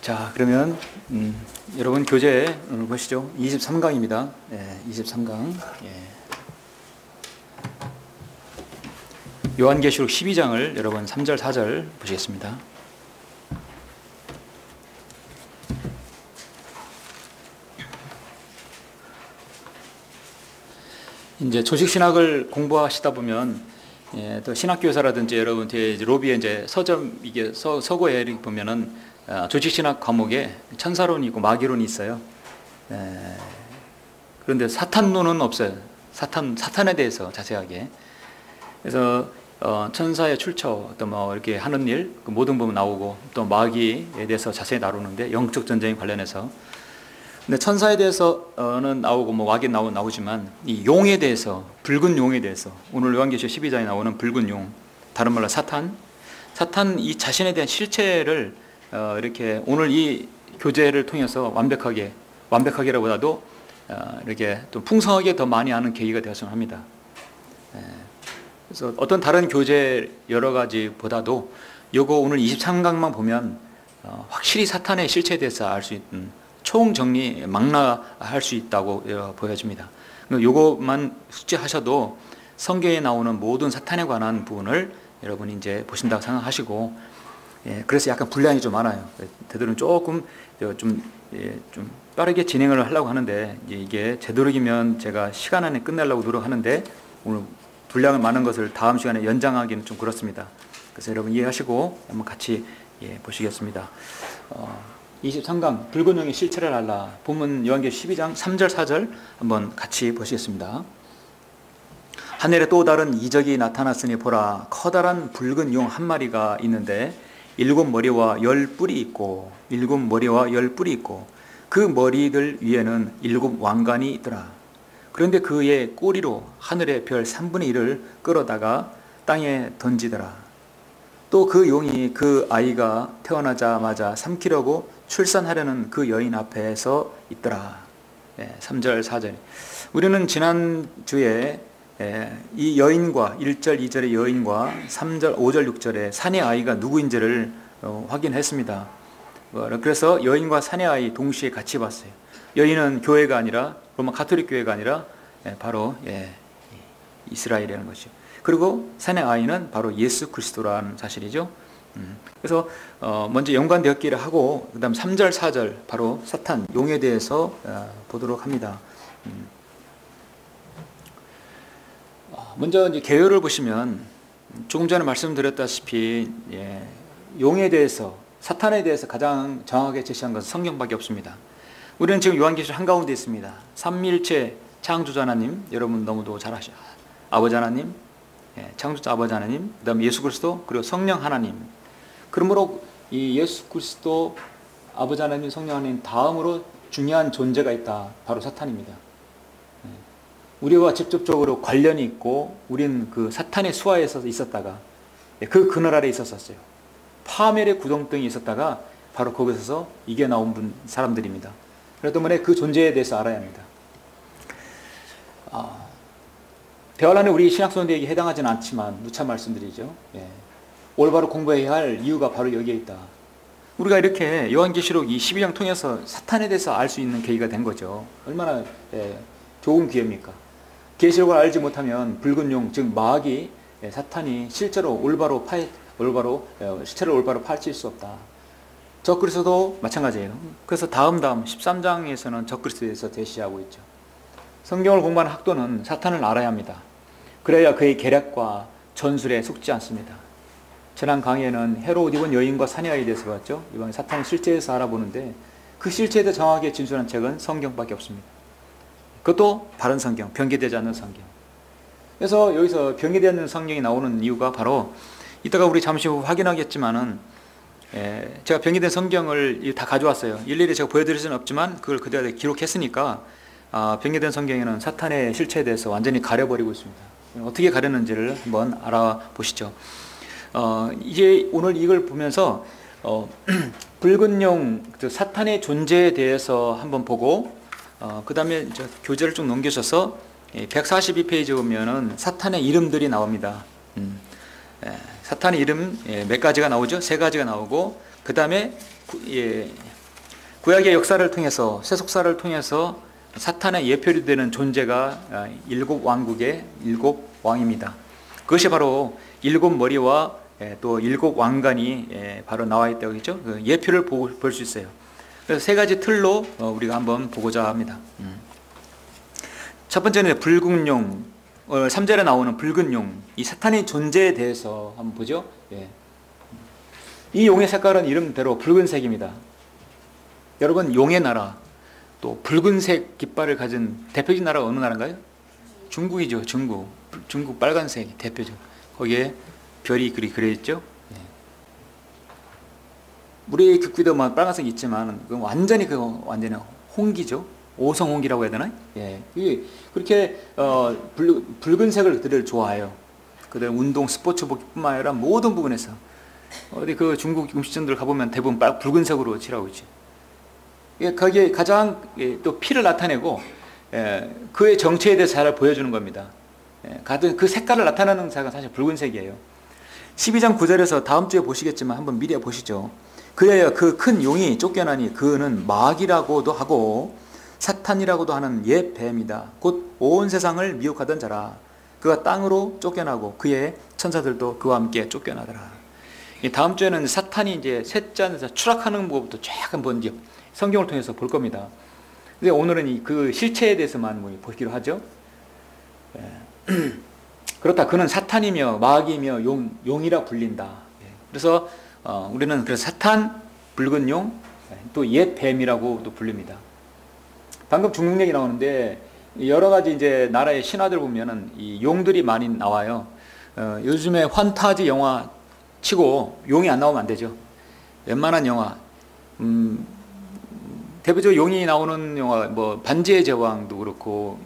자, 그러면 여러분 교재 오늘 보시죠. 23강입니다. 23강. 요한계시록 12장을 여러분 3절 4절 보시겠습니다. 이제 조직신학을 공부하시다 보면 또 신학교사라든지 여러분 뒤에 로비에 이제 서점 이게 서고에 이렇게 보면은 조직신학 과목에 천사론이 있고 마귀론이 있어요. 그런데 사탄론은 없어요. 사탄에 대해서 자세하게. 그래서 천사의 출처, 또 뭐 이렇게 하는 일, 그 모든 부분 나오고 또 마귀에 대해서 자세히 다루는데 영적 전쟁에 관련해서. 근데 천사에 대해서는 나오고 뭐 마귀 나오지만 이 용에 대해서, 붉은 용에 대해서 오늘 요한계시록 12장에 나오는 붉은 용, 다른 말로 사탄 이 자신에 대한 실체를 이렇게 오늘 이 교재를 통해서 완벽하게라보다도 이렇게 좀 풍성하게 더 많이 아는 계기가 되었으면 합니다. 그래서 어떤 다른 교재 여러 가지보다도 요거 오늘 23강만 보면 확실히 사탄의 실체에 대해서 알 수 있는 총정리 망라할 수 있다고 보여집니다. 요것만 숙지하셔도 성경에 나오는 모든 사탄에 관한 부분을 여러분이 이제 보신다고 생각하시고, 그래서 약간 분량이 좀 많아요. 되도록 조금 좀 빠르게 진행을 하려고 하는데, 이게 되도록이면 제가 시간 안에 끝내려고 노력하는데 오늘 분량을 많은 것을 다음 시간에 연장하기는 좀 그렇습니다. 그래서 여러분 이해하시고 한번 같이 보시겠습니다. 23강 붉은 용의 실체를 알라. 본문 요한계시록 12장 3절 4절 한번 같이 보시겠습니다. 하늘에 또 다른 이적이 나타났으니 보라, 커다란 붉은 용 한 마리가 있는데 7 머리와 10 뿔이 있고 그 머리들 위에는 7 왕관이 있더라. 그런데 그의 꼬리로 하늘의 별 3분의 1을 끌어다가 땅에 던지더라. 또 그 용이 그 아이가 태어나자마자 삼키려고 출산하려는 그 여인 앞에서 있더라. 3절 4절. 우리는 지난주에 이 여인과 1절 2절의 여인과 3절 5절 6절의 사내 아이가 누구인지를 확인했습니다. 그래서 여인과 사내 아이 동시에 같이 봤어요. 여인은 교회가 아니라 로마 가톨릭 교회가 아니라 바로 이스라엘이라는 것이죠. 그리고 사내 아이는 바로 예수 그리스도라는 사실이죠. 그래서 먼저 연관되었기를 하고 그 다음 3절 4절 바로 사탄 용에 대해서 보도록 합니다. 먼저 이제 개요를 보시면 조금 전에 말씀드렸다시피 용에 대해서, 사탄에 대해서 가장 정확하게 제시한 것은 성경밖에 없습니다. 우리는 지금 요한계시록 한가운데 있습니다. 삼위일체 창조자 하나님, 여러분 너무도 잘 아시죠. 아버지 하나님, 창조자 아버지 하나님, 그 다음에 예수 그리스도, 그리고 성령 하나님. 그러므로 이 예수 그리스도, 아버지 하나님, 성령 하나님 다음으로 중요한 존재가 있다. 바로 사탄입니다. 우리와 직접적으로 관련이 있고 우리는 그 사탄의 수하에 있었다가 그 그늘 아래 있었어요. 파멸의 구덩텅이 있었다가 바로 거기서 이겨나온 사람들입니다. 그렇기 때문에 그 존재에 대해서 알아야 합니다. 대화란에 우리 신학생들에게 해당하지는 않지만 누차 말씀드리죠. 올바로 공부해야 할 이유가 바로 여기에 있다. 우리가 이렇게 요한계시록 이 12장 통해서 사탄에 대해서 알 수 있는 계기가 된 거죠. 얼마나 좋은 기회입니까? 계시록을 알지 못하면 붉은 용, 즉 마귀, 사탄이 실제로 실체를 올바로 파헤칠 수 없다. 적그리스도도 마찬가지예요. 그래서 다음 13장에서는 적그리스도에 대해서 제시하고 있죠. 성경을 공부하는 학도는 사탄을 알아야 합니다. 그래야 그의 계략과 전술에 속지 않습니다. 지난 강의에는 헤롯 입은 여인과 사내아이에 대해서 봤죠. 이번에 사탄의 실체에서 알아보는데 그 실체에 대해 정확하게 진술한 책은 성경밖에 없습니다. 그것도 바른 성경, 변개되지 않는 성경. 그래서 여기서 변개되지 않는 성경이 나오는 이유가 바로 이따가 우리 잠시 후 확인하겠지만은 제가 변개된 성경을 다 가져왔어요. 일일이 제가 보여드릴 수는 없지만 그걸 그대로 기록했으니까 변개된 성경에는 사탄의 실체에 대해서 완전히 가려버리고 있습니다. 어떻게 가렸는지를 한번 알아보시죠. 이제 오늘 이걸 보면서 붉은 용, 사탄의 존재에 대해서 한번 보고 그 다음에 교재를 좀 넘겨셔서 142페이지 보면은 사탄의 이름들이 나옵니다. 사탄의 이름 몇 가지가 나오죠? 3가지가 나오고 그 다음에 구약의 역사를 통해서 세속사를 통해서 사탄의 예표로 되는 존재가 일곱 왕국의 일곱 왕입니다. 그것이 바로 일곱 머리와 또 일곱 왕관이 바로 나와 있다고 했죠. 그 예표를 볼 수 있어요. 그래서 세 가지 틀로 우리가 한번 보고자 합니다. 첫 번째는 붉은 용, 3절에 나오는 붉은 용, 이 사탄의 존재에 대해서 한번 보죠. 이 용의 색깔은 이름대로 붉은색입니다. 여러분, 용의 나라, 또 붉은색 깃발을 가진 대표적인 나라가 어느 나라인가요? 중국이죠. 중국 빨간색이 대표죠. 거기에 별이 그려있죠. 우리 국기도 빨간색이 있지만 완전히 홍기죠. 오성홍기라고 해야 되나? 그렇게 붉은색을 그들 좋아해요. 그들 운동 스포츠복뿐만 아니라 모든 부분에서 어디 그 중국 음식점들 가보면 대부분 붉은색으로 칠하고 있지. 거기에 가장 또 피를 나타내고 그의 정체에 대해서 잘 보여주는 겁니다. 그 색깔을 나타내는 색은 사실 붉은색이에요. 12장 9절에서 다음 주에 보시겠지만 한번 미리 보시죠. 그래야 그 큰 용이 쫓겨나니 그는 마귀라고도 하고 사탄이라고도 하는 옛 뱀이다. 곧 온 세상을 미혹하던 자라. 그가 땅으로 쫓겨나고 그의 천사들도 그와 함께 쫓겨나더라. 다음 주에는 사탄이 이제 셋째 안에서 추락하는 것부터 쫙 한번 이제 성경을 통해서 볼 겁니다. 근데 오늘은 그 실체에 대해서만 보기로 하죠. 그렇다. 그는 사탄이며 마귀이며 용이라 불린다. 그래서 우리는 그래서 사탄, 붉은 용, 또 옛 뱀이라고도 불립니다. 방금 중국 얘기 나오는데 여러 가지 이제 나라의 신화들 보면은 이 용들이 많이 나와요. 요즘에 환타지 영화 치고 용이 안 나오면 안 되죠. 웬만한 영화, 대표적으로 용이 나오는 영화, 반지의 제왕도 그렇고,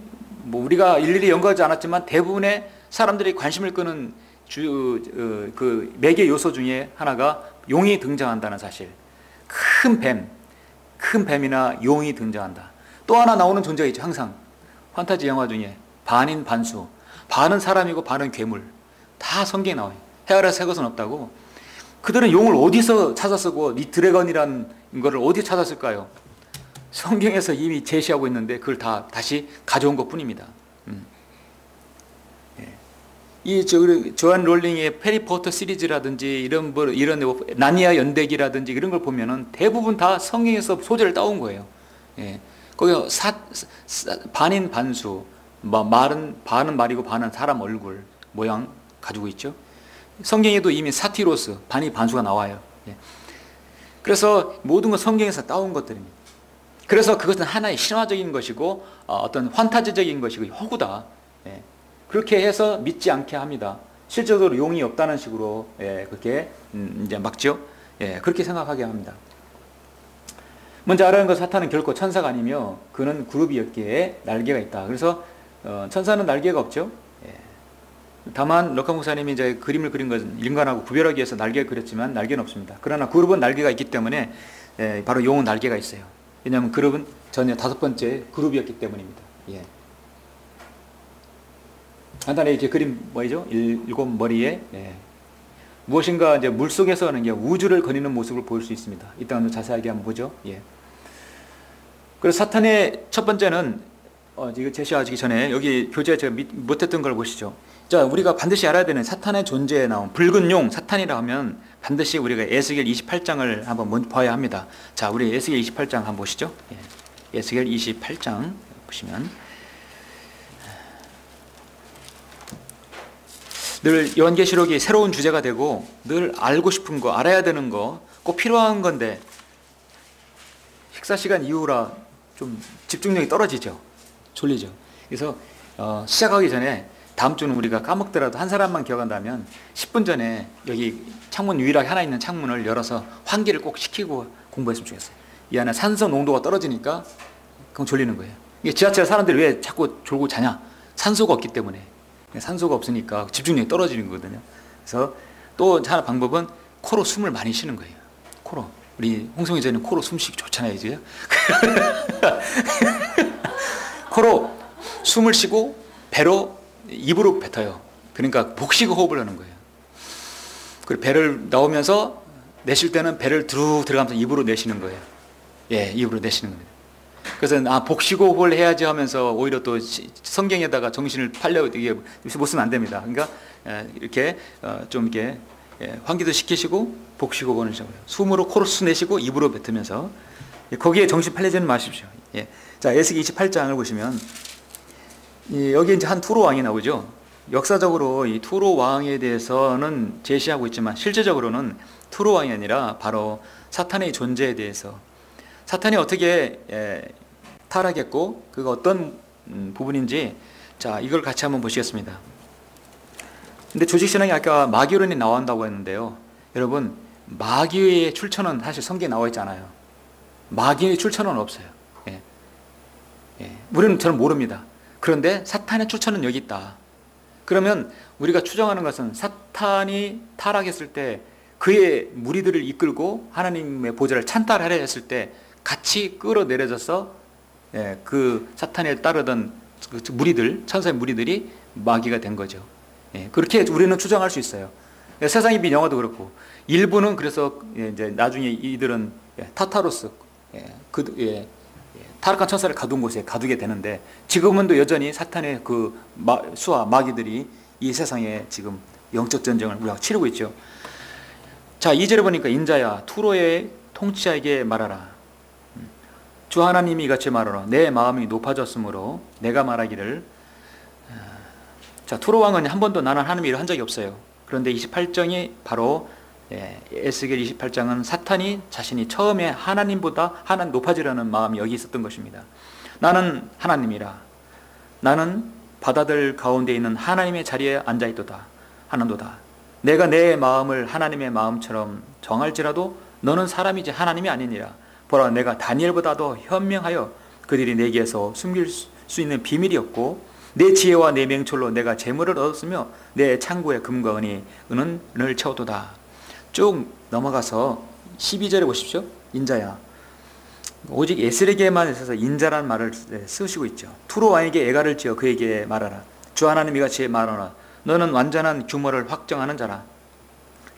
우리가 일일이 연구하지 않았지만 대부분의 사람들이 관심을 끄는 그 매개 요소 중에 하나가 용이 등장한다는 사실. 큰 뱀이나 용이 등장한다. 또 하나 나오는 존재가 있죠. 항상 판타지 영화 중에 반인 반수, 반은 사람이고 반은 괴물, 다 성경에 나와요. 헤아려 새 것은 없다고. 그들은 용을 어디서 찾아 쓰고 이 드래건이라는 거를 어디 찾았을까요? 성경에서 이미 제시하고 있는데 그걸 다 다시 가져온 것뿐입니다. 이 조안 롤링의 페리포터 시리즈라든지 이런 나니아 연대기라든지 이런 걸 보면은 대부분 다 성경에서 소재를 따온 거예요. 거기 반인 반수, 반은 말이고 반은 사람 얼굴 모양 가지고 있죠. 성경에도 이미 사티로스, 반이 반수가 나와요. 그래서 모든 건 성경에서 따온 것들입니다. 그래서 그것은 하나의 신화적인 것이고 어떤 환타지적인 것이고 허구다. 그렇게 해서 믿지 않게 합니다. 실제적으로 용이 없다는 식으로 그렇게 이제 막죠. 그렇게 생각하게 합니다. 먼저 알아야 하는 것, 사탄은 결코 천사가 아니며 그는 그룹이었기에 날개가 있다. 그래서 천사는 날개가 없죠. 다만 럭카 목사님이 이제 그림을 그린 것은 인간하고 구별하기 위해서 날개를 그렸지만 날개는 없습니다. 그러나 그룹은 날개가 있기 때문에 바로 용은 날개가 있어요. 왜냐하면 그룹은 전에 5번째 그룹이었기 때문입니다. 간단히 이렇게 그림 뭐죠? 일곱 머리에 무엇인가 이제 물 속에서는 우주를 거니는 모습을 볼 수 있습니다. 이따가 좀 자세하게 한번 보죠. 그래서 사탄의 첫 번째는 이거 제시하기 전에 여기 교재에 제가 못했던 걸 보시죠. 자, 우리가 반드시 알아야 되는 사탄의 존재에 나온 붉은 용, 사탄이라 하면 반드시 우리가 에스겔 28장을 한번 봐야 합니다. 자, 우리 에스겔 28장 한번 보시죠. 에스겔 28장 보시면 늘 요한계시록이 새로운 주제가 되고 늘 알고 싶은 거, 알아야 되는 거, 꼭 필요한 건데 식사 시간 이후라 좀 집중력이 떨어지죠. 졸리죠. 그래서 시작하기 전에 다음 주는 우리가 까먹더라도 한 사람만 기억한다면 10분 전에 여기 창문 유일하게 하나 있는 창문을 열어서 환기를 꼭 시키고 공부했으면 좋겠어요. 이 안에 산소 농도가 떨어지니까 그럼 졸리는 거예요. 이게 지하철 사람들이 왜 자꾸 졸고 자냐? 산소가 없기 때문에. 산소가 없으니까 집중력이 떨어지는 거거든요. 그래서 또 하나 방법은 코로 숨을 많이 쉬는 거예요. 코로. 우리 홍성희 전는 코로 숨 쉬기 좋잖아요, 이제. 코로 숨을 쉬고 배로 입으로 뱉어요. 그러니까 복식 호흡을 하는 거예요. 그리고 배를 나오면서 내쉴 때는 배를 두루 들어가면서 입으로 내쉬는 거예요. 입으로 내쉬는 겁니다. 그래서 복식호흡을 해야지 하면서 오히려 또 성경에다가 정신을 팔려 이게 못 쓰면 안 됩니다. 그러니까 이렇게 좀 이렇게 환기도 시키시고 복식호흡을 하시고요. 숨으로 코로 내쉬고 입으로 뱉으면서 거기에 정신 팔리지는 마십시오. 자, 에스겔 28장을 보시면 여기 이제 한 투로 왕이 나오죠. 역사적으로 이 투로 왕에 대해서는 제시하고 있지만 실제적으로는 투로 왕이 아니라 바로 사탄의 존재에 대해서, 사탄이 어떻게 타락했고 그가 어떤 부분인지, 자, 이걸 같이 한번 보시겠습니다. 근데 조직신앙이 아까 마귀론이 나온다고 했는데요. 여러분, 마귀의 출처는 사실 성경에 나와 있지 않아요. 마귀의 출처는 없어요. 우리는 잘 모릅니다. 그런데 사탄의 출처는 여기 있다. 그러면 우리가 추정하는 것은 사탄이 타락했을 때 그의 무리들을 이끌고 하나님의 보좌를 찬탈하려 했을 때 같이 끌어내려져서 그 사탄에 따르던 그 무리들, 천사의 무리들이 마귀가 된 거죠. 그렇게 우리는 추정할 수 있어요. 세상의 빛 영화도 그렇고, 일부는 그래서 이제 나중에 이들은 타타로스, 타락한 천사를 가둔 곳에 가두게 되는데, 지금은 또 여전히 사탄의 그 수와 마귀들이 이 세상에 지금 영적 전쟁을 우리가 치르고 있죠. 자, 2절에 보니까 인자야 투로의 통치자에게 말하라. 주 하나님이 이같이 말하라. 내 마음이 높아졌으므로 내가 말하기를. 자, 투로 왕은 한 번도 나는 하나님의 일을 한 적이 없어요. 그런데 28장이 바로 에스겔 28장은 사탄이 자신이 처음에 하나님보다 하나님 높아지려는 마음이 여기 있었던 것입니다. 나는 하나님이라. 나는 바다들 가운데 있는 하나님의 자리에 앉아있도다 하는도다. 내가 내 마음을 하나님의 마음처럼 정할지라도 너는 사람이지 하나님이 아니니라. 보라, 내가 다니엘보다도 현명하여 그들이 내게서 숨길 수 있는 비밀이 없고 내 지혜와 내 명철로 내가 재물을 얻었으며 내 창고에 금과 은을 채웠도다. 쭉 넘어가서 12절에 보십시오. 인자야. 오직 에스겔에게만 있어서 인자란 말을 쓰시고 있죠. 투로 왕에게 애가를 지어 그에게 말하라. 주 하나님이 같이 말하라. 너는 완전한 규모를 확정하는 자라.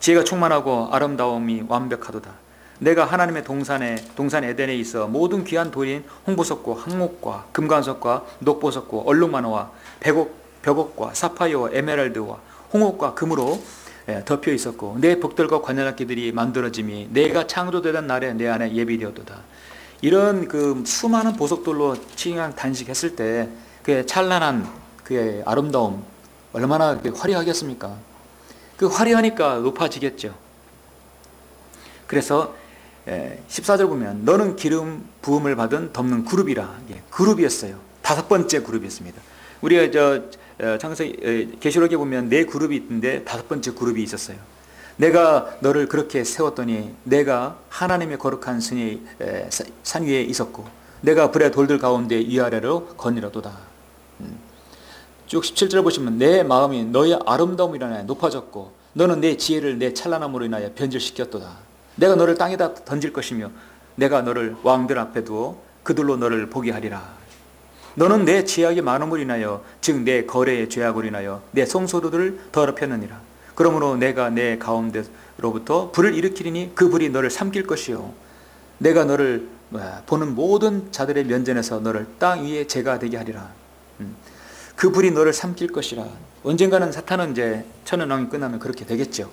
지혜가 충만하고 아름다움이 완벽하도다. 내가 하나님의 동산 에덴에 있어 모든 귀한 돌인 홍보석과 항목과 금관석과 녹보석과 얼룩만호와 벽옥과 사파이어와 에메랄드와 홍옥과 금으로 덮여 있었고 내 벽들과 관현악기들이 만들어짐이 내가 창조되던 날에 내 안에 예비되었도다. 이런 그 수많은 보석들로 칭한 단식했을 때 그의 찬란한 그의 아름다움 얼마나 화려하겠습니까? 그 화려하니까 높아지겠죠. 그래서 14절 보면 너는 기름 부음을 받은 덮는 그룹이라. 그룹이었어요. 5번째 그룹이었습니다. 우리가 계시록에 보면 4그룹이 있는데 5번째 그룹이 있었어요. 내가 너를 그렇게 세웠더니 내가 하나님의 거룩한 산 위에 있었고 내가 불의 돌들 가운데 위아래로 거니라도다. 쭉 17절 보시면 내 마음이 너의 아름다움이로 인하여 높아졌고 너는 내 지혜를 내 찬란함으로 인하여 변질시켰도다. 내가 너를 땅에다 던질 것이며 내가 너를 왕들 앞에 두어 그들로 너를 보게 하리라. 너는 내 죄악이 많음으로 인하여 즉 내 거래의 죄악으로 인하여 내 성소들을 더럽혔느니라. 그러므로 내가 내 가운데로부터 불을 일으키리니 그 불이 너를 삼킬 것이요 내가 너를 보는 모든 자들의 면전에서 너를 땅 위에 재가 되게 하리라. 그 불이 너를 삼킬 것이라. 언젠가는 사탄은 이제 천년왕이 끝나면 그렇게 되겠죠.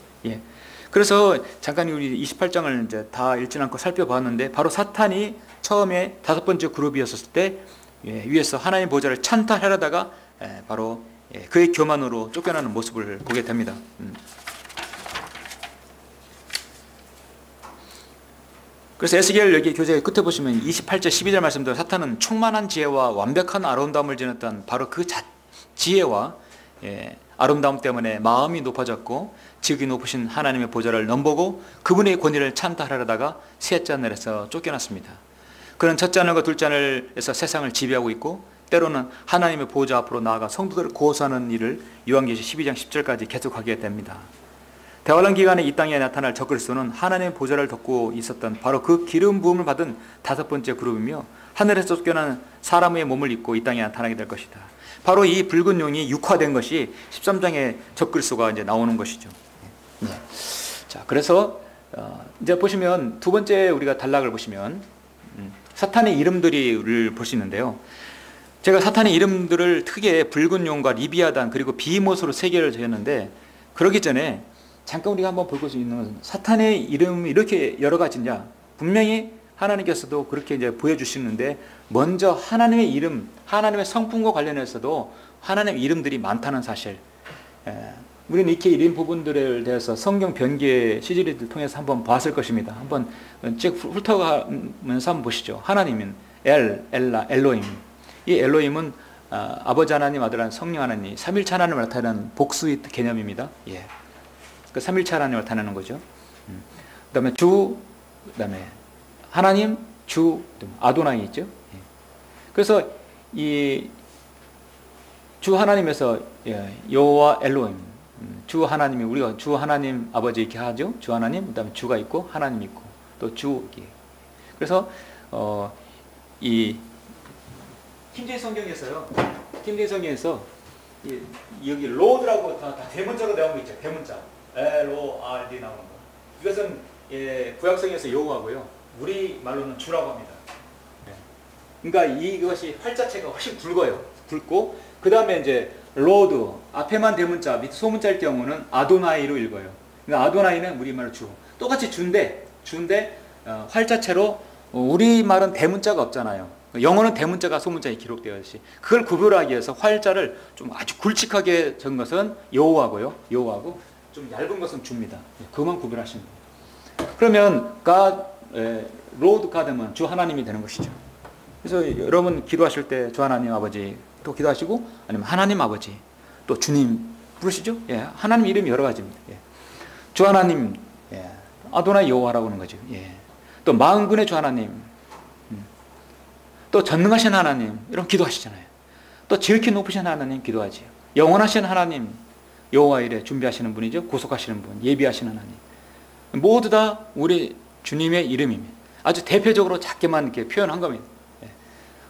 그래서 잠깐 우리 28장을 이제 다 읽지 않고 살펴봤는데 바로 사탄이 처음에 5번째 그룹이었을 때 위에서 하나님 보좌를 찬탈하려다가 바로 그의 교만으로 쫓겨나는 모습을 보게 됩니다. 그래서 에스겔 여기 교재 끝에 보시면 28절 12절 말씀대로 사탄은 충만한 지혜와 완벽한 아름다움을 지녔던 바로 그 지혜와 아름다움 때문에 마음이 높아졌고 지극히 높으신 하나님의 보좌를 넘보고 그분의 권위를 찬탈하려다가 셋째 하늘에서 쫓겨났습니다. 그는 첫째 하늘과 둘째 하늘에서 세상을 지배하고 있고 때로는 하나님의 보좌 앞으로 나아가 성도들을 고소하는 일을 요한계시 12장 10절까지 계속하게 됩니다. 대환란 기간에 이 땅에 나타날 적그리스도는 하나님의 보좌를 덮고 있었던 바로 그 기름 부음을 받은 5번째 그룹이며 하늘에서 쫓겨난 사람의 몸을 입고 이 땅에 나타나게 될 것이다. 바로 이 붉은 용이 육화된 것이 13장에 적그리스도가 이제 나오는 것이죠. 자, 그래서 이제 보시면 두 번째 우리가 단락을 보시면 사탄의 이름들을 볼 수 있는데요. 제가 사탄의 이름들을 크게 붉은 용과 리비아단 그리고 비모스로 세 개를 적었는데, 그러기 전에 잠깐 우리가 한번 볼 수 있는 것은 사탄의 이름이 이렇게 여러 가지냐, 분명히 하나님께서도 그렇게 이제 보여주시는데, 먼저 하나님의 이름, 하나님의 성품과 관련해서도 하나님의 이름들이 많다는 사실, 우리는 이렇게 이름 부분들에 대해서 성경 변기의 시리즈를 통해서 한번 봤을 것입니다. 한번 쭉 훑어가면서 한번 보시죠. 하나님은 엘라, 엘로임. 이 엘로임은 아버지 하나님, 아들 하나님, 성령 하나님, 삼일체 하나님을 나타내는 복수의 개념입니다. 예. 그 삼일체 하나님을 나타내는 거죠. 그다음에 주, 그다음에 하나님, 주, 아도나이 있죠. 예. 그래서 이 주 하나님에서 여호와 엘로임, 주 하나님이, 우리가 주 하나님 아버지 이렇게 하죠. 주 하나님, 그다음에 주가 있고 하나님 있고 또 주. 그래서 이 킹제임 성경에서요. 킹제임 성경에서 여기 로드라고 다 대문자로 나온 거 있죠. 대문자 LORD 나오는 거. 이것은 구약성에서 여호와고요. 우리 말로는 주라고 합니다. 그러니까 이것이 활자체가 훨씬 굵어요. 굵고 그 다음에 이제 로드 앞에만 대문자, 밑 소문자일 경우는 아도나이로 읽어요. 그러니까 아도나이는 우리말로 주. 똑같이 주인데 활자체로, 우리말은 대문자가 없잖아요. 영어는 대문자가 소문자에 기록되어 있듯이 그걸 구별하기 위해서 활자를 좀 아주 굵직하게 적은 것은 여호와고요. 여호와고 좀 얇은 것은 주입니다. 그만 구별하시면 돼요. 그러면 로드 가드면 주 하나님이 되는 것이죠. 그래서 여러분 기도하실 때 주 하나님 아버지 또 기도하시고, 아니면 하나님 아버지 또 주님 부르시죠. 예, 하나님 이름이 여러 가지입니다. 예. 주 하나님, 아도나이 여호와라고 하는 거죠. 예. 또 만군의 주 하나님, 또 전능하신 하나님, 이런 기도하시잖아요. 또 지극히 높으신 하나님 기도하지요. 영원하신 하나님, 여호와 이래 준비하시는 분이죠. 구속하시는 분, 예비하시는 하나님. 모두 다 우리 주님의 이름입니다. 아주 대표적으로 작게만 이렇게 표현한 겁니다.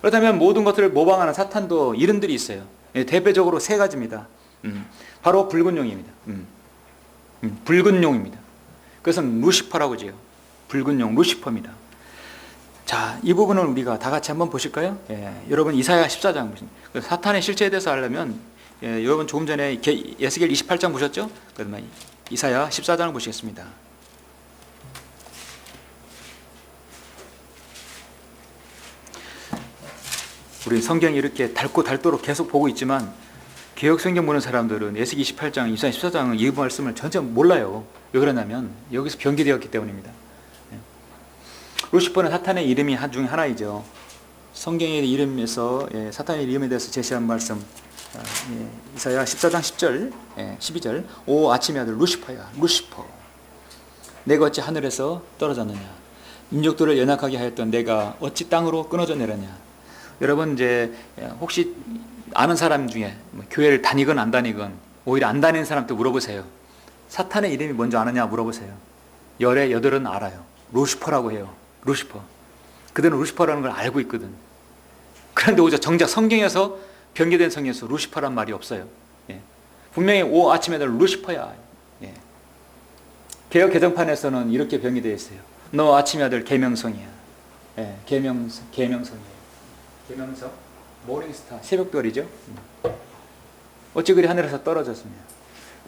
그렇다면 모든 것들을 모방하는 사탄도 이름들이 있어요. 대표적으로 세 가지입니다. 바로 붉은 용입니다. 붉은 용입니다. 그것은 루시퍼라고 지요. 붉은 용, 루시퍼입니다. 자, 이 부분을 우리가 다 같이 한번 보실까요? 여러분 이사야 14장 보십니다. 사탄의 실체에 대해서 알려면, 여러분 조금 전에 에스겔 28장 보셨죠? 그러면 이사야 14장을 보시겠습니다. 우리 성경이 이렇게 닳고 닳도록 계속 보고 있지만, 개혁 성경 보는 사람들은 에스겔 28장, 이사야 14장은 이 말씀을 전혀 몰라요. 왜 그러냐면 여기서 변기되었기 때문입니다. 루시퍼는 사탄의 이름이 중에 하나이죠. 성경의 이름에서 사탄의 이름에 대해서 제시한 말씀, 이사야 14장 10절, 12절. 오 아침의 아들 루시퍼야, 루시퍼, 내가 어찌 하늘에서 떨어졌느냐, 민족들을 연약하게 하였던 내가 어찌 땅으로 끊어져 내렸냐. 여러분 이제 혹시 아는 사람 중에 교회를 다니건 안 다니건, 오히려 안 다니는 사람한테 물어보세요. 사탄의 이름이 뭔지 아느냐 물어보세요. 열의 여덟은 알아요. 루시퍼라고 해요. 루시퍼. 그들은 루시퍼라는 걸 알고 있거든. 그런데 오히려 정작 성경에서, 변개된 성경에서 루시퍼란 말이 없어요. 분명히 오 아침에 들 루시퍼야. 개역 개정판에서는 이렇게 변기되어 있어요. 너 아침의 아들 계명성이야. 계명성이에요. 계명성, 모닝스타, 새벽별이죠. 어찌 그리 하늘에서 떨어졌습니다.